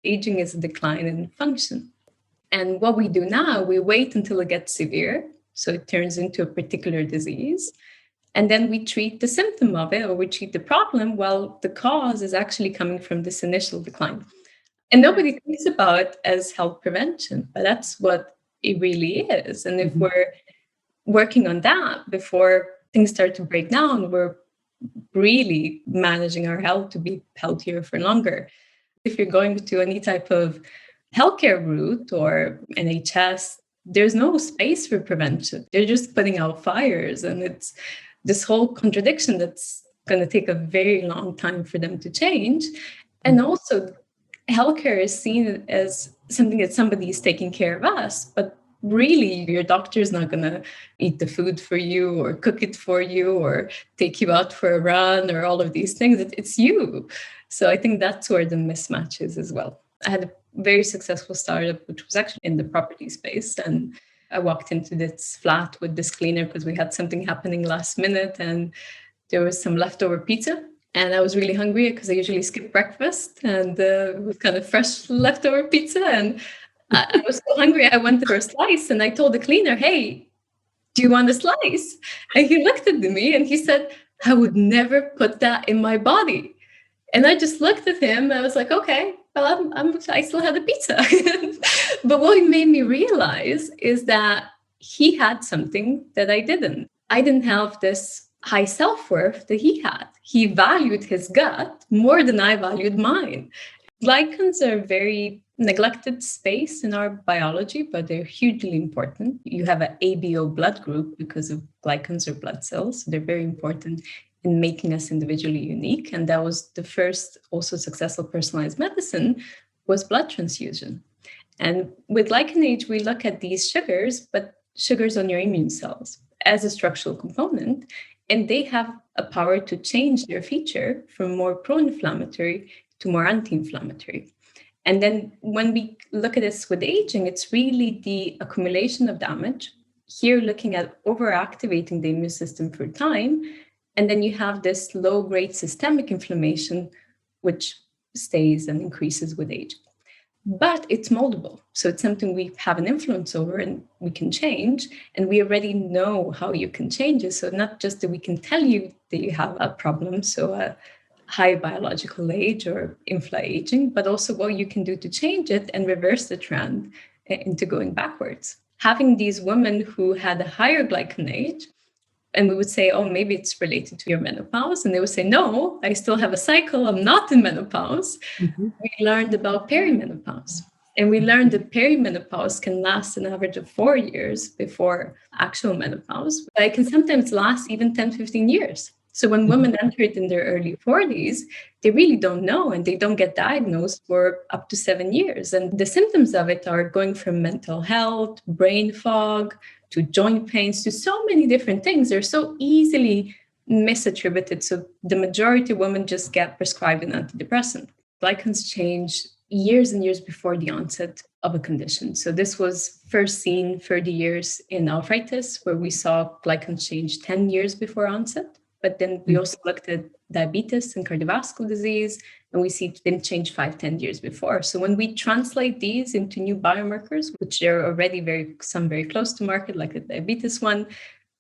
Aging is a decline in function. And what we do now, we wait until it gets severe, so it turns into a particular disease. And then we treat the symptom of it, or we treat the problem, while the cause is actually coming from this initial decline. And nobody thinks about it as health prevention, but that's what it really is. And if we're working on that before things start to break down, we're really managing our health to be healthier for longer. If you're going to any type of healthcare route or NHS, there's no space for prevention. They're just putting out fires. And it's this whole contradiction that's going to take a very long time for them to change. And also, healthcare is seen as something that somebody is taking care of us, but really your doctor is not going to eat the food for you or cook it for you or take you out for a run or all of these things. It's you. So I think that's where the mismatch is as well. I had a very successful startup, which was actually in the property space. And I walked into this flat with this cleaner because we had something happening last minute and there was some leftover pizza. And I was really hungry because I usually skip breakfast, and it was kind of fresh leftover pizza. And I was so hungry, I went for a slice, and I told the cleaner, "Hey, do you want a slice?" And he looked at me and he said, "I would never put that in my body." And I just looked at him and I was like, okay, well, I still had the pizza. But what it made me realize is that he had something that I didn't. I didn't have this high self-worth that he had. He valued his gut more than I valued mine. Glycans are a very neglected space in our biology, but they're hugely important. You have an ABO blood group because of glycans or blood cells. So they're very important in making us individually unique. And that was the first also successful personalized medicine was blood transfusion. And with GlycanAge, we look at these sugars, but sugars on your immune cells as a structural component. And they have a power to change their feature from more pro-inflammatory to more anti-inflammatory. And then when we look at this with aging, it's really the accumulation of damage. Here, looking at overactivating the immune system for time. And then you have this low-grade systemic inflammation, which stays and increases with age. But it's moldable. So it's something we have an influence over and we can change. And we already know how you can change it. So not just that we can tell you that you have a problem, so a high biological age or infla-aging, but also what you can do to change it and reverse the trend into going backwards. Having these women who had a higher GlycanAge, and we would say, oh, maybe it's related to your menopause. And they would say, no, I still have a cycle. I'm not in menopause. We learned about perimenopause. And we learned that perimenopause can last an average of 4 years before actual menopause. But it can sometimes last even 10, 15 years. So when women enter it in their early 40s, they really don't know and they don't get diagnosed for up to 7 years. And the symptoms of it are going from mental health, brain fog, to joint pains, to so many different things. They're so easily misattributed. So the majority of women just get prescribed an antidepressant. Glycans change years and years before the onset of a condition. So this was first seen 30 years in arthritis, where we saw glycans change 10 years before onset. But then we also looked at diabetes and cardiovascular disease, and we see them change 5-10 years before. So when we translate these into new biomarkers, which are already some very close to market, like the diabetes one,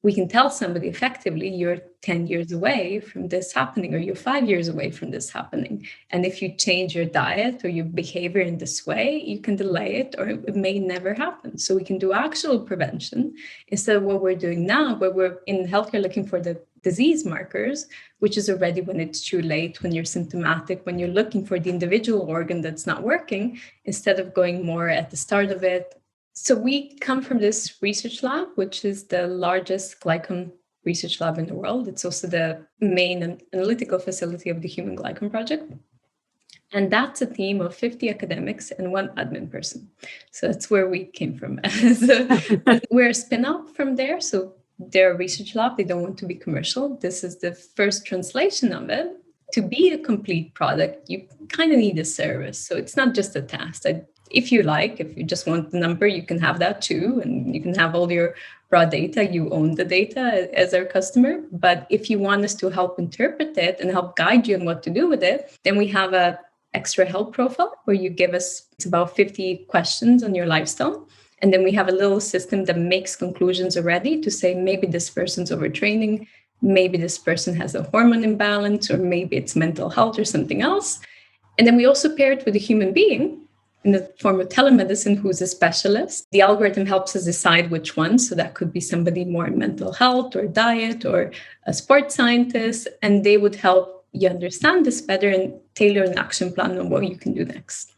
we can tell somebody effectively, you're 10 years away from this happening, or you're 5 years away from this happening. And if you change your diet or your behavior in this way, you can delay it, or it may never happen. So we can do actual prevention instead of what we're doing now, where we're in healthcare looking for the disease markers, which is already when it's too late, when you're symptomatic, when you're looking for the individual organ that's not working, instead of going more at the start of it. So we come from this research lab, which is the largest glycan research lab in the world. It's also the main analytical facility of the Human Glycan Project. And that's a team of 50 academics and 1 admin person. So that's where we came from. So we're a spin-out from there. So they're a research lab. They don't want to be commercial. This is the first translation of it. To be a complete product, you kind of need a service. So it's not just a test. If you just want the number, you can have that too. And you can have all your raw data. You own the data as our customer. But if you want us to help interpret it and help guide you on what to do with it, then we have a extra help profile where you give us, it's about 50 questions on your lifestyle. And then we have a little system that makes conclusions already to say, maybe this person's overtraining, maybe this person has a hormone imbalance, or maybe it's mental health or something else. And then we also pair it with a human being in the form of telemedicine who's a specialist. The algorithm helps us decide which one. So that could be somebody more in mental health or diet or a sports scientist, and they would help you understand this better and tailor an action plan on what you can do next.